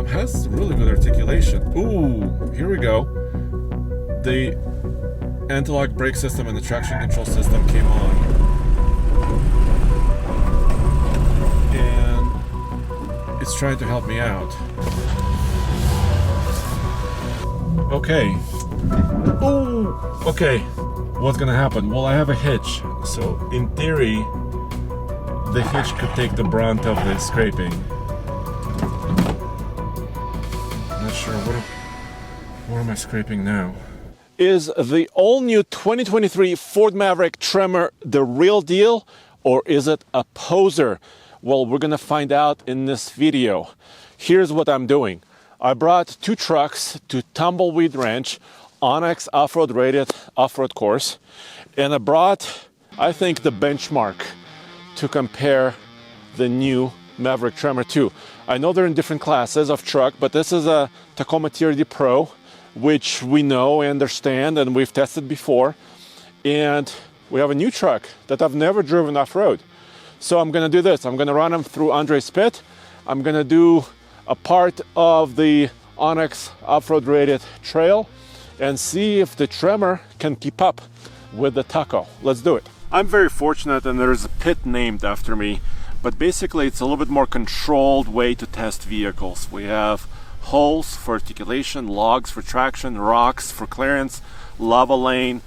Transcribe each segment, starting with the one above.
has really good articulation. Ooh, here we go. The anti-lock brake system and the traction control system came on. And it's trying to help me out. Okay. Ooh, okay. What's gonna happen? Well, I have a hitch. So in theory, the hitch could take the brunt of the scraping. Not sure what am I scraping now? Is the all-new 2023 Ford Maverick Tremor the real deal, or is it a poser? Well, we're gonna find out in this video. Here's what I'm doing. I brought two trucks to Tumbleweed Ranch, Onyx off-road rated off-road course, and I brought, I think, the benchmark to compare the new Maverick Tremor 2. I know they're in different classes of truck, but this is a Tacoma TRD Pro, which we know and understand and we've tested before. And we have a new truck that I've never driven off-road. So I'm gonna do this. I'm gonna run them through Andre's pit. I'm gonna do a part of the Onyx off-road rated trail and see if the Tremor can keep up with the Taco. Let's do it. I'm very fortunate and there's a pit named after me, but basically it's a little bit more controlled way to test vehicles. We have holes for articulation, logs for traction, rocks for clearance, lava lane,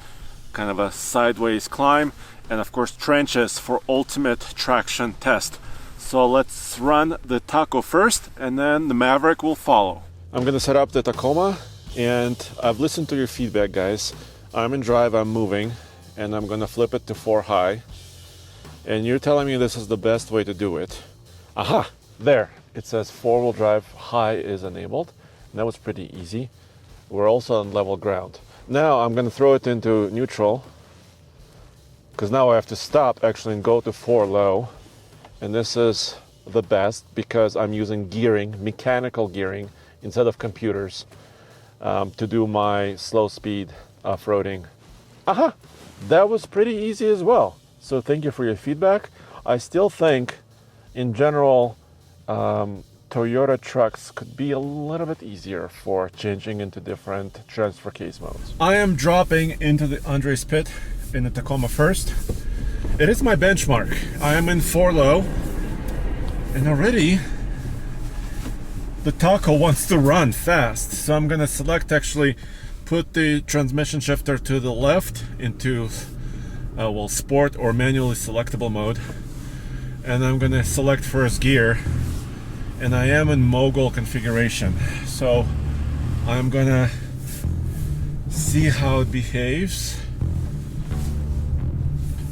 kind of a sideways climb, and of course trenches for ultimate traction test. So let's run the Taco first and then the Maverick will follow. I'm gonna set up the Tacoma and I've listened to your feedback, guys. I'm in drive, I'm moving, and I'm gonna flip it to 4 high. And you're telling me this is the best way to do it. Aha, there. It says 4-wheel drive high is enabled. And that was pretty easy. We're also on level ground. Now I'm gonna throw it into neutral, because now I have to stop actually and go to 4 low. And this is the best because I'm using gearing, mechanical gearing, instead of computers to do my slow speed off-roading. Aha, that was pretty easy as well. So thank you for your feedback. I still think, in general, Toyota trucks could be a little bit easier for changing into different transfer case modes. I am dropping into the Andre's pit in the Tacoma first. It is my benchmark. I am in 4 low, and already the Taco wants to run fast. So I'm gonna select, actually, put the transmission shifter to the left into well, sport or manually selectable mode, and I'm gonna select first gear, and I am in mogul configuration, so I'm gonna see how it behaves.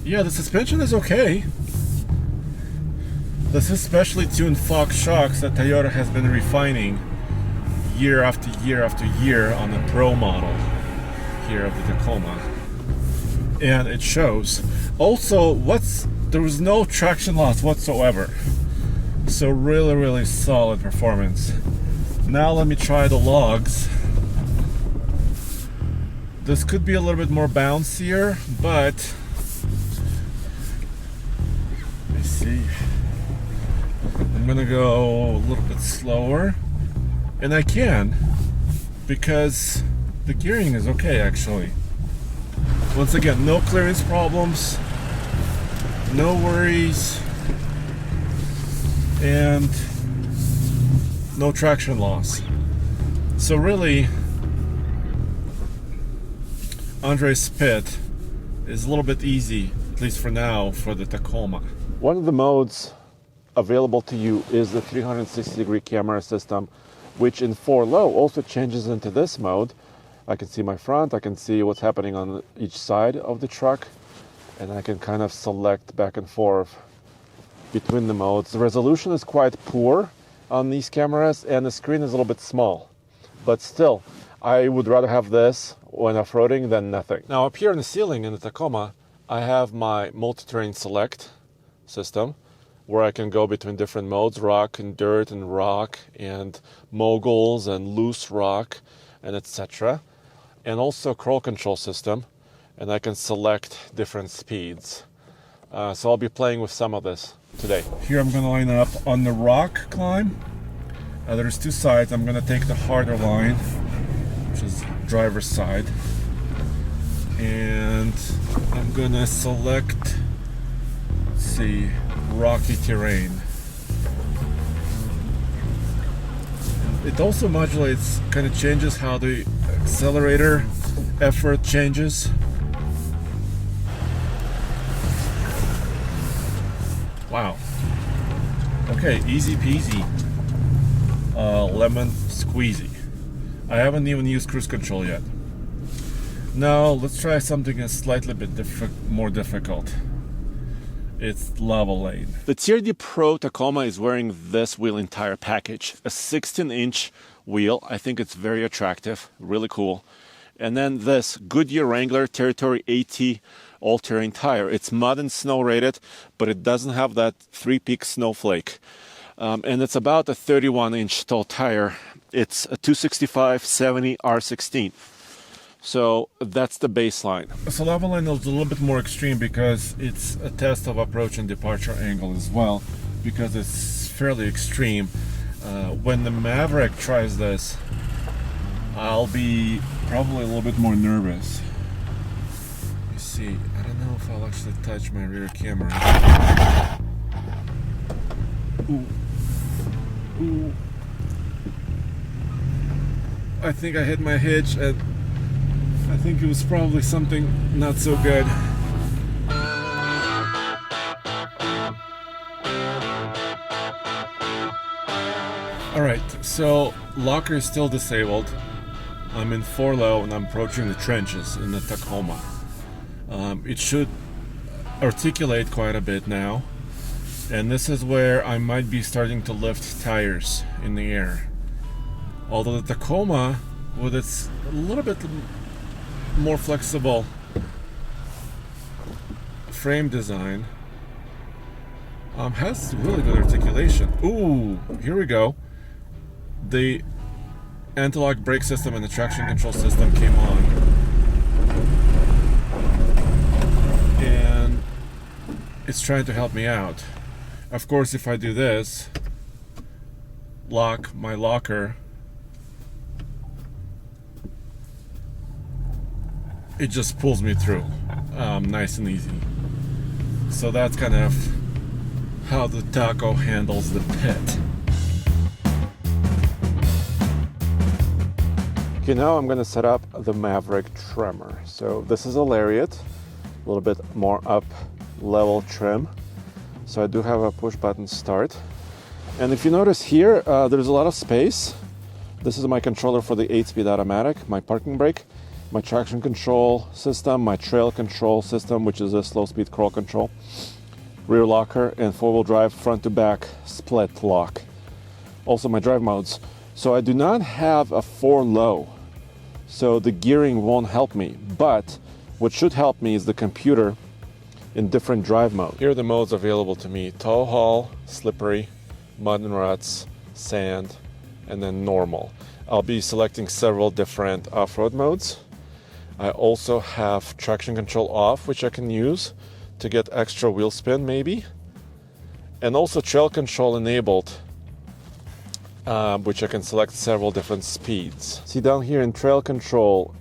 Yeah, the suspension is okay. This is specially tuned Fox shocks that Toyota has been refining year after year after year on the Pro model here of the Tacoma, and it shows. Also, there was no traction loss whatsoever, so really solid performance. Now let me try the logs. This could be a little bit more bouncier, but let me see. I'm gonna go a little bit slower, and I can, because the gearing is okay actually. Once again, no clearance problems, no worries, and no traction loss. So really, Andre's pit is a little bit easy, at least for now, for the Tacoma. One of the modes available to you is the 360-degree camera system, which in 4 low also changes into this mode. I can see my front, I can see what's happening on each side of the truck, and I can kind of select back and forth between the modes. The resolution is quite poor on these cameras, and the screen is a little bit small, but still, I would rather have this when off-roading than nothing. Now up here in the ceiling in the Tacoma, I have my multi-terrain select system, where I can go between different modes, rock and dirt and rock and moguls and loose rock and etc. And also crawl control system, and I can select different speeds. So I'll be playing with some of this today. Here I'm going to line up on the rock climb, There's two sides. I'm gonna take the harder line, which is driver's side, and I'm gonna select, let's see, rocky terrain. It also modulates, kind of changes how the accelerator effort changes. Wow. Okay, easy peasy. Lemon squeezy. I haven't even used cruise control yet. Now let's try something that's slightly bit more difficult. It's lava lane. The TRD Pro Tacoma is wearing this wheel entire package. A 16-inch wheel. I think it's very attractive, really cool. And then this Goodyear Wrangler Territory AT all-terrain tire. It's mud and snow rated, but it doesn't have that three-peak snowflake. And it's about a 31-inch tall tire. It's a 265/70 R16. So that's the baseline. So lava line is a little bit more extreme because it's a test of approach and departure angle as well, because it's fairly extreme. When the Maverick tries this, I'll be probably a little bit more nervous. You see, I don't know if I'll actually touch my rear camera. Ooh. Ooh. I think I hit my hitch, and I think it was probably something not so good. Alright, so locker is still disabled. I'm in 4 low and I'm approaching the trenches in the Tacoma. It should articulate quite a bit now. And this is where I might be starting to lift tires in the air. Although the Tacoma, with its a little bit more flexible frame design, has really good articulation. Ooh, here we go. The anti-lock brake system and the traction control system came on. And it's trying to help me out. Of course, if I do this, lock my locker, it just pulls me through, nice and easy. So that's kind of how the Taco handles the pit. Okay, now I'm going to set up the Maverick Tremor. So this is a Lariat, a little bit more up level trim. So I do have a push button start. And if you notice here, there's a lot of space. This is my controller for the 8-speed automatic, my parking brake, my traction control system, my trail control system, which is a slow speed crawl control, rear locker, and 4-wheel drive front to back split lock. Also my drive modes. So I do not have a 4 low, so the gearing won't help me, but what should help me is the computer in different drive modes. Here are the modes available to me: tow haul, slippery, mud and ruts, sand, and then normal. I'll be selecting several different off-road modes. I also have traction control off, which I can use to get extra wheel spin maybe, and also trail control enabled, which I can select several different speeds. See down here in trail control,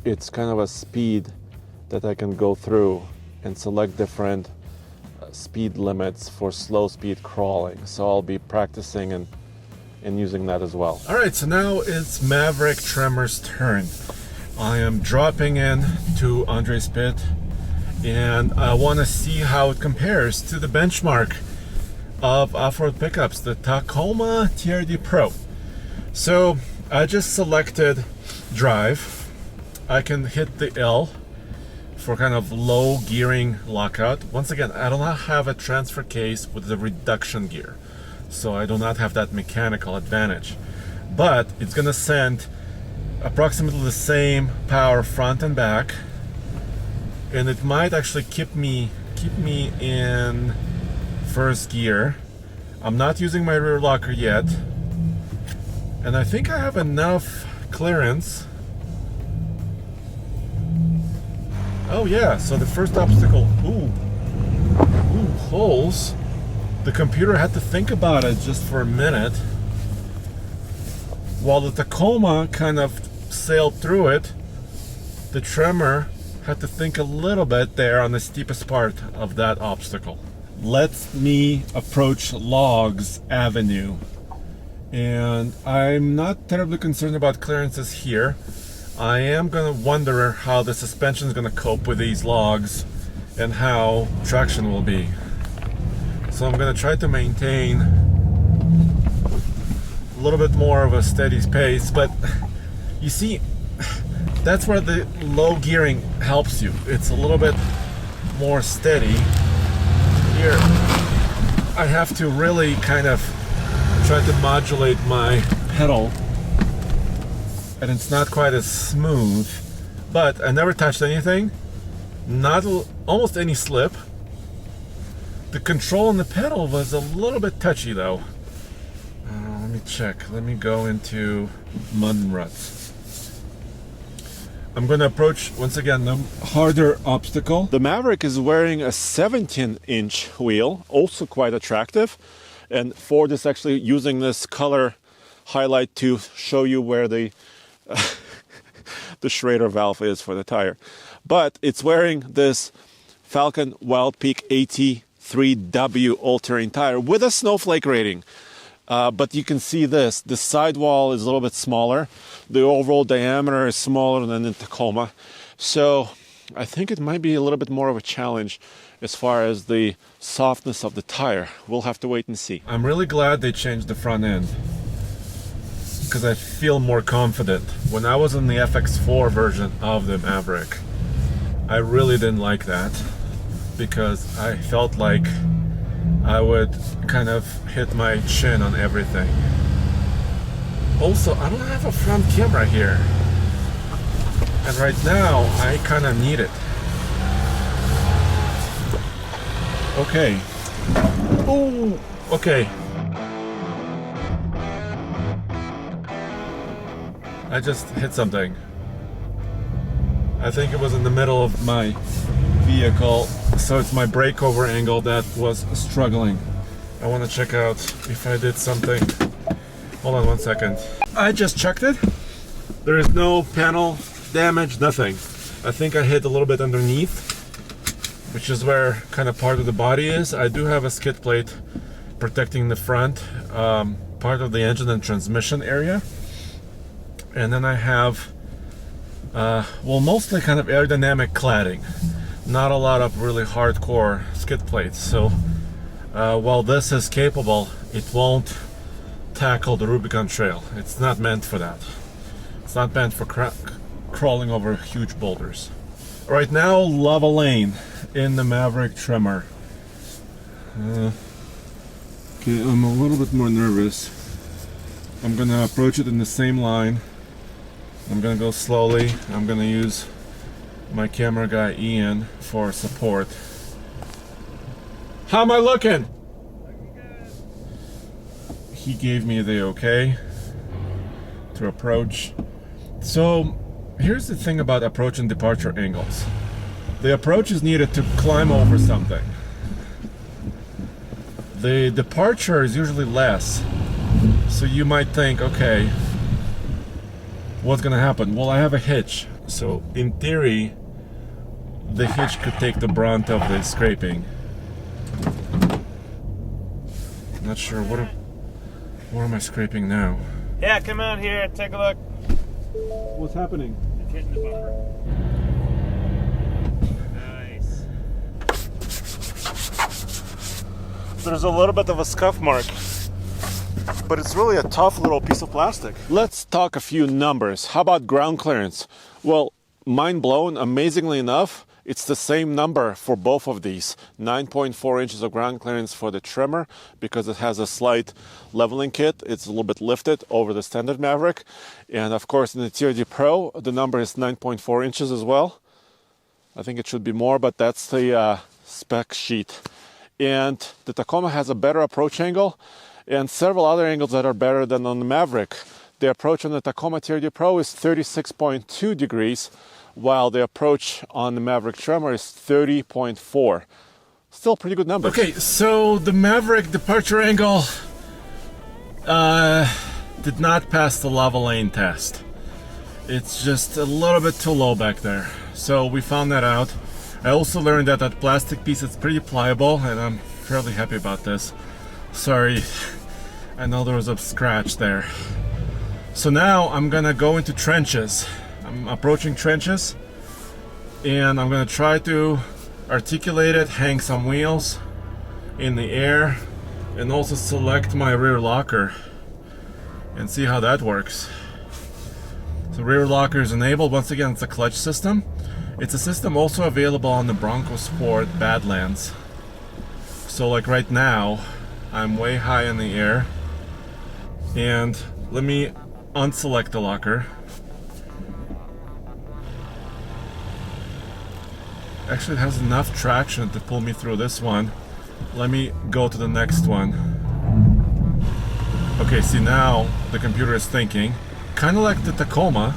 it's kind of a speed that I can go through and select different speed limits for slow speed crawling. So I'll be practicing and using that as well. All right, so now it's Maverick Tremor's turn. I am dropping in to Andre's pit, and I want to see how it compares to the benchmark of off-road pickups, the Tacoma TRD Pro. So I just selected drive. I can hit the L for kind of low gearing lockout. Once again, I do not have a transfer case with the reduction gear, so I do not have that mechanical advantage. But it's gonna send approximately the same power front and back, and it might actually keep me in first gear. I'm not using my rear locker yet, and I think I have enough clearance. Oh yeah, so the first obstacle, holes. The computer had to think about it just for a minute. While the Tacoma kind of sailed through it, the Tremor had to think a little bit there on the steepest part of that obstacle. Let me approach Logs Avenue. And I'm not terribly concerned about clearances here. I am going to wonder how the suspension is going to cope with these logs and how traction will be. So I'm going to try to maintain a little bit more of a steady pace, but you see, that's where the low gearing helps you. It's a little bit more steady. Here, I have to really kind of try to modulate my pedal, and it's not quite as smooth, but I never touched anything, not almost any slip. The control on the pedal was a little bit touchy though. Let me check. Let me go into mud and ruts. I'm going to approach, once again, the harder obstacle. The Maverick is wearing a 17-inch wheel, also quite attractive. And Ford is actually using this color highlight to show you where the Schrader valve is for the tire. But it's wearing this Falcon Wild Peak AT3W all-terrain tire with a snowflake rating. But you can see this, the sidewall is a little bit smaller. The overall diameter is smaller than the Tacoma. So I think it might be a little bit more of a challenge as far as the softness of the tire. We'll have to wait and see. I'm really glad they changed the front end because I feel more confident. When I was in the FX4 version of the Maverick, I really didn't like that because I felt like I would kind of hit my chin on everything. Also, I don't have a front camera here. And right now, I kind of need it. Okay. Oh, okay. I just hit something. I think it was in the middle of my vehicle, so it's my breakover angle that was struggling. I want to check out if I did something. Hold on one second. I just checked it. There is no panel damage, nothing. I think I hit a little bit underneath, which is where kind of part of the body is. I do have a skid plate protecting the front, part of the engine and transmission area. And then I have, well, mostly kind of aerodynamic cladding. Not a lot of really hardcore skid plates. So while this is capable, it won't tackle the Rubicon Trail. It's not meant for that. It's not meant for crawling over huge boulders. Right now, lava lane in the Maverick Tremor. Okay, I'm a little bit more nervous. I'm gonna approach it in the same line. I'm gonna go slowly. I'm gonna use my camera guy Ian for support. How am I looking? He gave me the okay to approach. So here's the thing about approach and departure angles. The approach is needed to climb over something. The departure is usually less. So you might think, okay, what's gonna happen? Well, I have a hitch. So in theory, the hitch could take the brunt of the scraping. Not sure, what am I scraping now? Yeah, come out here, take a look. What's happening? It's hitting the bumper. Nice. There's a little bit of a scuff mark, but it's really a tough little piece of plastic. Let's talk a few numbers. How about ground clearance? Well, mind blown, amazingly enough, it's the same number for both of these. 9.4 inches of ground clearance for the Tremor because it has a slight leveling kit. It's a little bit lifted over the standard Maverick. And of course in the TRD Pro, the number is 9.4 inches as well. I think it should be more, but that's the spec sheet. And the Tacoma has a better approach angle and several other angles that are better than on the Maverick. The approach on the Tacoma TRD Pro is 36.2 degrees, while the approach on the Maverick Tremor is 30.4. Still pretty good numbers. Okay, so the Maverick departure angle did not pass the lava lane test. It's just a little bit too low back there. So we found that out. I also learned that that plastic piece is pretty pliable, and I'm fairly happy about this. Sorry, I know there was a scratch there. So now I'm gonna go into trenches. I'm approaching trenches, and I'm gonna try to articulate it, hang some wheels in the air, and also select my rear locker and see how that works. So rear locker is enabled. Once again, it's a clutch system. It's a system also available on the Bronco Sport Badlands. So like right now, I'm way high in the air, and let me unselect the locker. Actually, it has enough traction to pull me through this one. Let me go to the next one. Okay, see, now the computer is thinking, kind of like the Tacoma.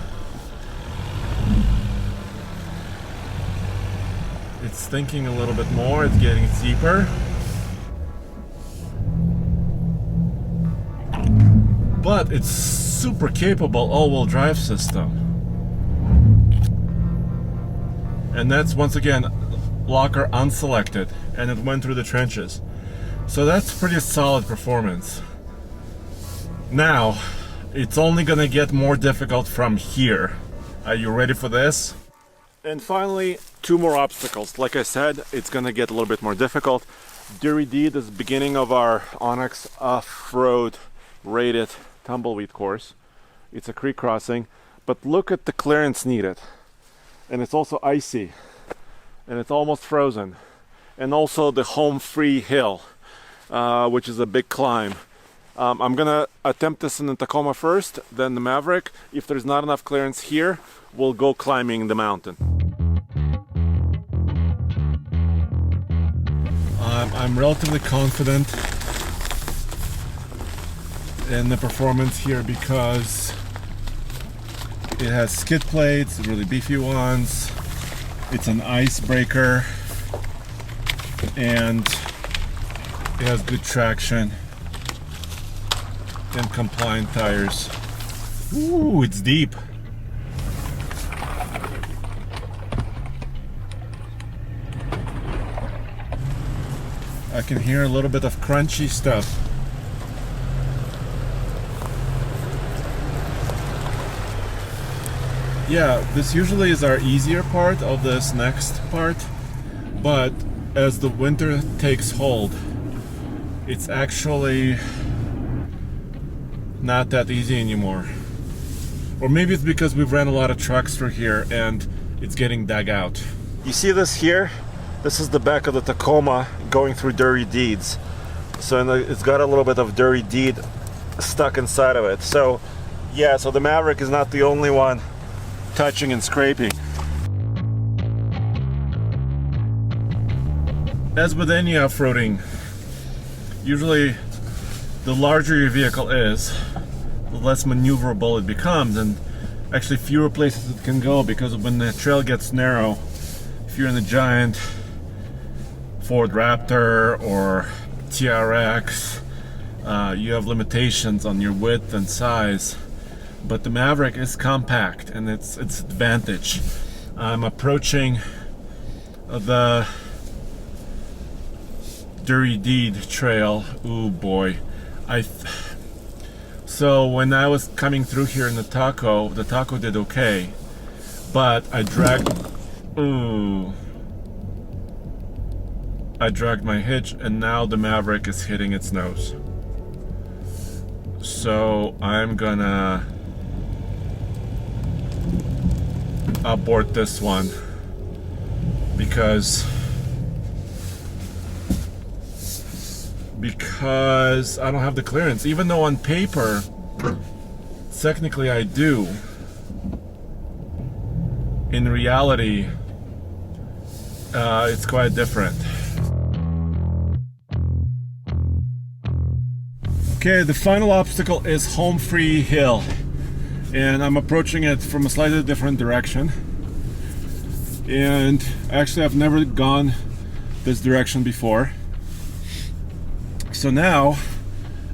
It's thinking a little bit more, it's getting deeper. But it's super capable all-wheel drive system. And that's, once again, locker unselected, and it went through the trenches. So that's pretty solid performance. Now, it's only gonna get more difficult from here. Are you ready for this? And finally, two more obstacles. Like I said, it's gonna get a little bit more difficult. TRD, this is the beginning of our Onyx off-road rated tumbleweed course. It's a creek crossing, but look at the clearance needed. And it's also icy, and it's almost frozen. And also the home free hill, which is a big climb. I'm gonna attempt this in the Tacoma first, then the Maverick. If there's not enough clearance here, we'll go climbing the mountain. I'm relatively confident in the performance here because it has skid plates, really beefy ones. It's an icebreaker, and it has good traction and compliant tires. Ooh, it's deep. I can hear a little bit of crunchy stuff. Yeah, this usually is our easier part of this next part, but as the winter takes hold, it's actually not that easy anymore. Or maybe it's because we've ran a lot of trucks through here and it's getting dug out. You see this here? This is the back of the Tacoma going through dirty deeds. So it's got a little bit of dirty deed stuck inside of it. So yeah, so the Maverick is not the only one touching and scraping. As with any off-roading, usually the larger your vehicle is, the less maneuverable it becomes, and actually fewer places it can go, because when the trail gets narrow, if you're in a giant Ford Raptor or TRX, you have limitations on your width and size. But the Maverick is compact, and it's advantage. I'm approaching the Dirty Deed trail. Ooh boy. So when I was coming through here in the Taco did okay, but I dragged my hitch, and now the Maverick is hitting its nose. So I'm gonna abort this one because I don't have the clearance, even though on paper technically I do. In reality, it's quite different. Okay, the final obstacle is Home Free Hill, and I'm approaching it from a slightly different direction. And actually I've never gone this direction before. So now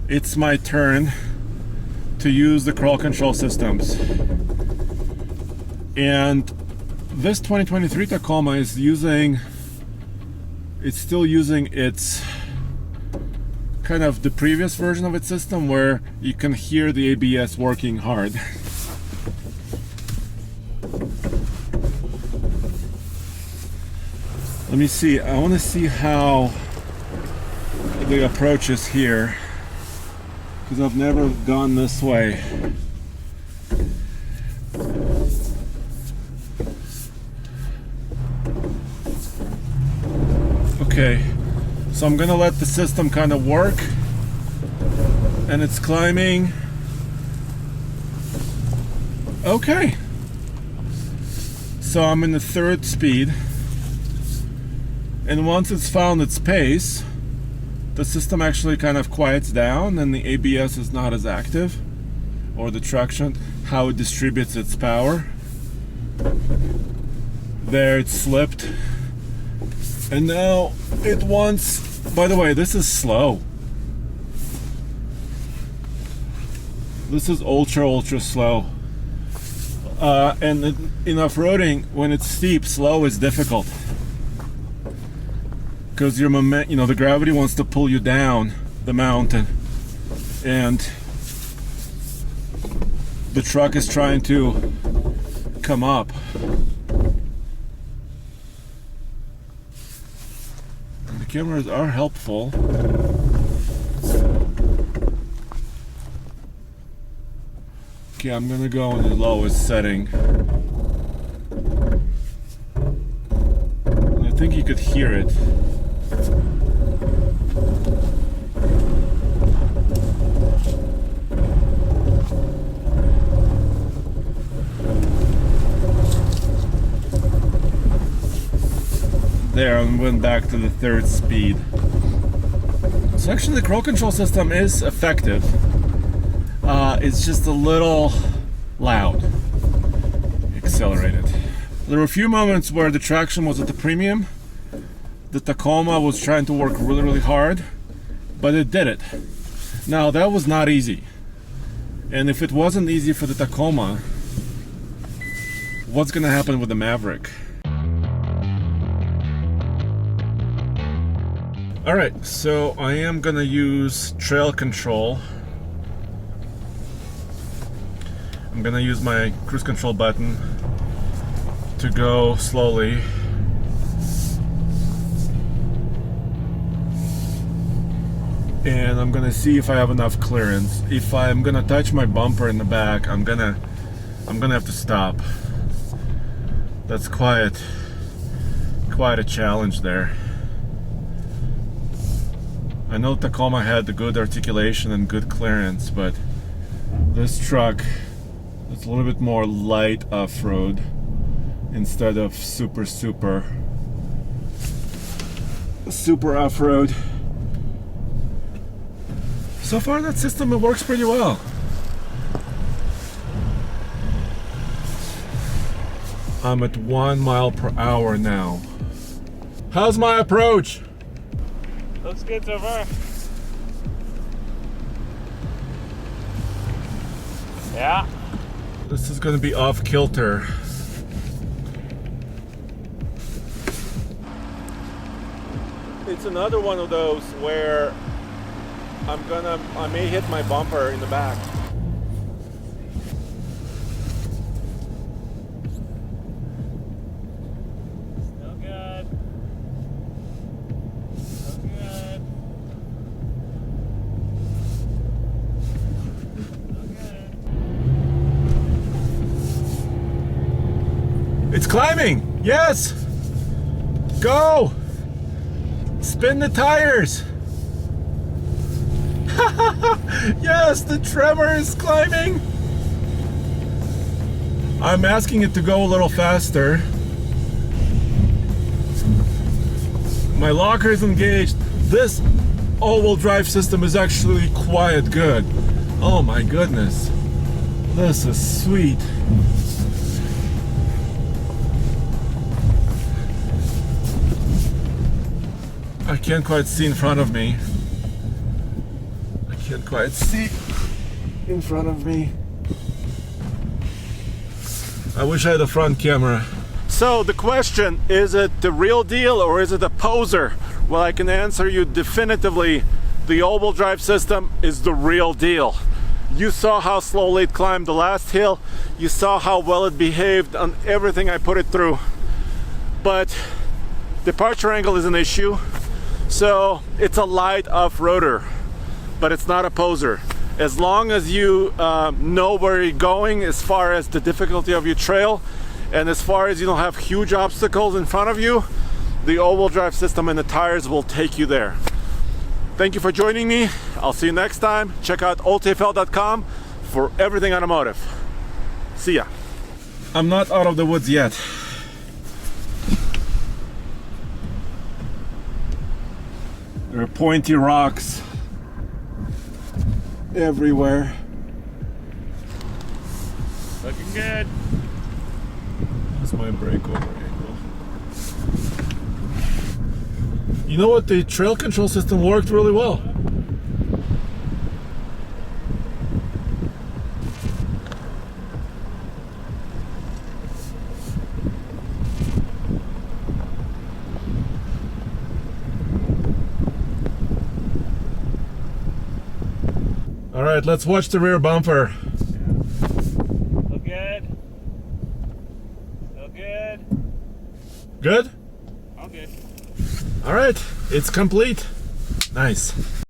it's my turn to use the crawl control systems. And this 2023 Tacoma is still using its kind of the previous version of its system where you can hear the ABS working hard. Let me see, I want to see how the approach is here, because I've never gone this way. Okay, so I'm gonna let the system kind of work, and it's climbing. Okay, so I'm in the third speed, and once it's found its pace, the system actually kind of quiets down and the ABS is not as active, or the traction, how it distributes its power. There, it slipped. And now it wants, by the way, this is slow. This is ultra slow. And in off-roading, when it's steep, slow is difficult. Because your the gravity wants to pull you down the mountain. And the truck is trying to come up. Cameras are helpful. Okay, I'm gonna go in the lowest setting. I think you could hear it. There, and went back to the third speed. So actually the crawl control system is effective. It's just a little loud, accelerated. There were a few moments where the traction was at the premium. The Tacoma was trying to work really hard, but it did it. Now that was not easy. And if it wasn't easy for the Tacoma, what's gonna happen with the Maverick? Alright, so I am gonna use trail control. I'm gonna use my cruise control button to go slowly. And I'm gonna see if I have enough clearance. If I'm gonna touch my bumper in the back, I'm gonna have to stop. That's quite a challenge there. I know Tacoma had the good articulation and good clearance, but this truck is a little bit more light off-road instead of super off-road. So far that system, it works pretty well. I'm at 1 mile per hour now. How's my approach? Looks good so far. Yeah. This is going to be off kilter. It's another one of those where I may hit my bumper in the back. Still good. Still good. Still good. It's climbing! Yes! Go! Spin the tires! Yes, the Tremor is climbing! I'm asking it to go a little faster. My locker is engaged. This all-wheel drive system is actually quite good. Oh my goodness. This is sweet. I can't quite see in front of me. I can't quite see. in front of me. I wish I had a front camera. So the question, is it the real deal or is it a poser? Well, I can answer you definitively. The all-wheel drive system is the real deal. You saw how slowly it climbed the last hill. You saw how well it behaved on everything I put it through. But departure angle is an issue. So it's a light off-roader, but it's not a poser. As long as you know where you're going as far as the difficulty of your trail, and as far as you don't have huge obstacles in front of you, the all-wheel drive system and the tires will take you there. Thank you for joining me. I'll see you next time. Check out oldtfl.com for everything automotive. See ya. I'm not out of the woods yet. There are pointy rocks everywhere. Looking good. That's my breakover angle. You know what? The trail control system worked really well. All right, let's watch the rear bumper. Look good. Still good. Good? All good. All right, it's complete. Nice.